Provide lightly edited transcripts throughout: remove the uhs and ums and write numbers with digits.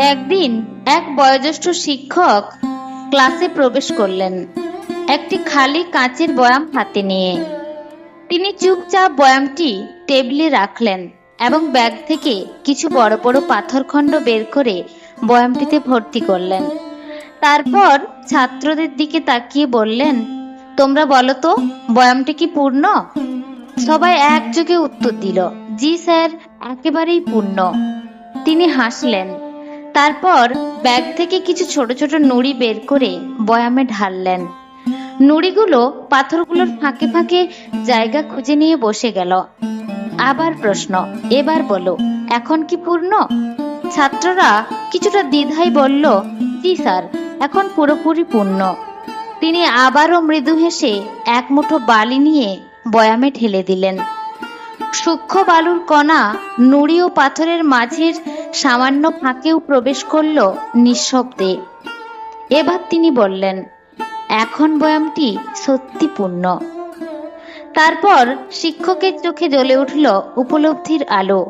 একদিন এক বয়োজ্যেষ্ঠ শিক্ষক ক্লাসে প্রবেশ করলেন একটি খালি কাঁচের বয়াম হাতে নিয়ে। তিনি চুপচাপ বয়ামটি টেবিলে রাখলেন এবং ব্যাগ থেকে কিছু বড় বড় পাথরখণ্ড বের করে বয়ামটিতে ভর্তি করলেন। তারপর ছাত্রদের দিকে তাকিয়ে বললেন, তোমরা বলো তো, বয়ামটি কি পূর্ণ? সবাই একযোগে উত্তর দিল, জি স্যার, একেবারেই পূর্ণ। তিনি হাসলেন। তারপর ব্যাগ থেকে কিছু ছোট ছোট নুড়ি বের করে বয়ামে ঢাললেন। নুড়িগুলো পাথরগুলোর ফাঁকে ফাঁকে জায়গা খুঁজে নিয়ে বসে গেল। আবার প্রশ্ন, এবার বলো, এখন কি পূর্ণ? ছাত্ররা কিছুটা দ্বিধায় বলল, জি স্যার, এখন পুরোপুরি পূর্ণ। তিনি আবারও মৃদু হেসে এক মুঠো বালি নিয়ে বয়ামে ঢেলে দিলেন। সূক্ষ্ম বালুর কণা নুড়ি ও পাথরের মাঝের সামান্য ফাঁকেও প্রবেশ করল নিঃশব্দে। এবার তিনি বললেন, এখন বয়ামটি সত্যি পূর্ণ। তারপর শিক্ষকের চোখে জ্বলে উঠল উপলব্ধির আলো।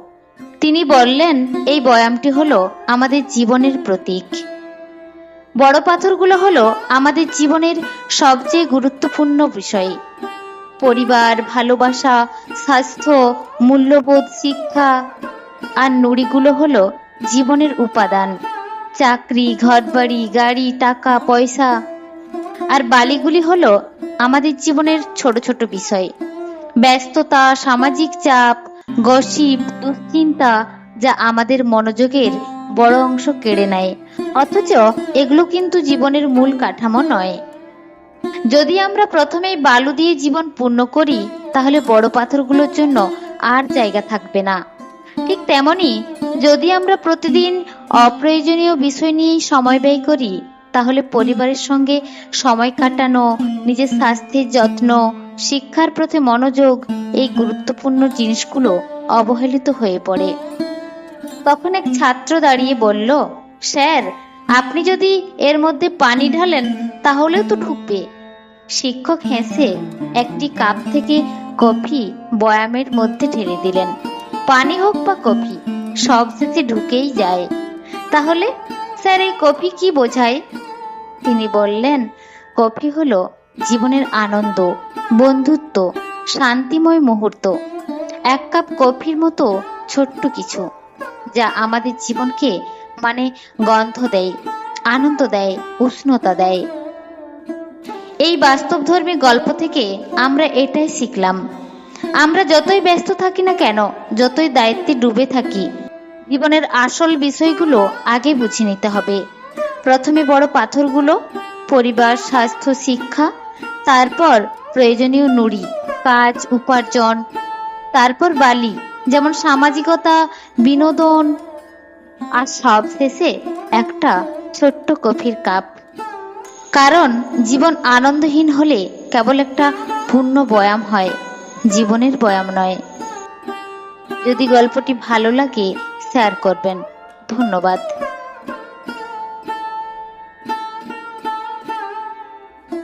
তিনি বললেন, এই বয়ামটি হলো আমাদের জীবনের প্রতীক। বড় পাথরগুলো হলো আমাদের জীবনের সবচেয়ে গুরুত্বপূর্ণ বিষয়। পরিবার, ভালোবাসা, স্বাস্থ্য, মূল্যবোধ, শিক্ষা। আর নুড়িগুলো হলো জীবনের উপাদান, চাকরি, ঘরবাড়ি, গাড়ি, টাকা, পয়সা। আর বালিগুলি হলো আমাদের জীবনের ছোট ছোট বিষয়, ব্যস্ততা, সামাজিক চাপ, গসিপ, দুশ্চিন্তা, যা আমাদের মনোযোগের বড় অংশ কেড়ে নেয়। অথচ এগুলো কিন্তু জীবনের মূল কাঠামো নয়। যদি আমরা প্রথমেই বালু দিয়ে জীবন পূর্ণ করি, তাহলে বড় পাথরগুলোর জন্য আর জায়গা থাকবে না। ঠিক তেমনি যদি আমরা প্রতিদিন অপ্রয়োজনীয় বিষয় নিয়েই সময় ব্যয় করি, তাহলে পরিবারের সঙ্গে সময় কাটানো, নিজের স্বাস্থ্যের যত্ন, শিক্ষার প্রতি মনোযোগ, এই গুরুত্বপূর্ণ জিনিসগুলো অবহেলিত হয়ে পড়ে। তখন এক ছাত্র দাঁড়িয়ে বলল, স্যার, আপনি যদি এর মধ্যে পানি ঢালেন তাহলেও তো ঢুকবে। শিক্ষক হেসে একটি কাপ থেকে কফি বয়ামের মধ্যে ঢেলে দিলেন। পানি হোক বা কফি, সব শেষে ঢুকেই যায়। তাহলে স্যার, এই কফি কি বোঝায়? তিনি বললেন, কফি হলো জীবনের আনন্দ, বন্ধুত্ব, শান্তিময় মুহূর্ত। এক কাপ কফির মতো ছোট্ট কিছু, যা আমাদের জীবনকে গন্ধ দেয়, আনন্দ দেয়, উষ্ণতা দেয়। এই বাস্তবধর্মী গল্প থেকে আমরা এটাই শিখলাম, আমরা যতই ব্যস্ত থাকি না কেন, যতই দায়িত্বে ডুবে থাকি, জীবনের আসল বিষয়গুলো আগে বুঝে নিতে হবে। প্রথমে বড় পাথরগুলো, পরিবার, স্বাস্থ্য, শিক্ষা, তারপর প্রয়োজনীয় নুড়ি, কাজ, উপার্জন, তারপর বালি, যেমন সামাজিকতা, বিনোদন, আর সব শেষে একটা ছোট্ট কফির কাপ। কারণ জীবন আনন্দহীন হলে কেবল একটা পূর্ণ বয়াম হয়, জীবনের বয়াম নয়। যদি গল্পটি ভালো লাগে শেয়ার করবেন। ধন্যবাদ।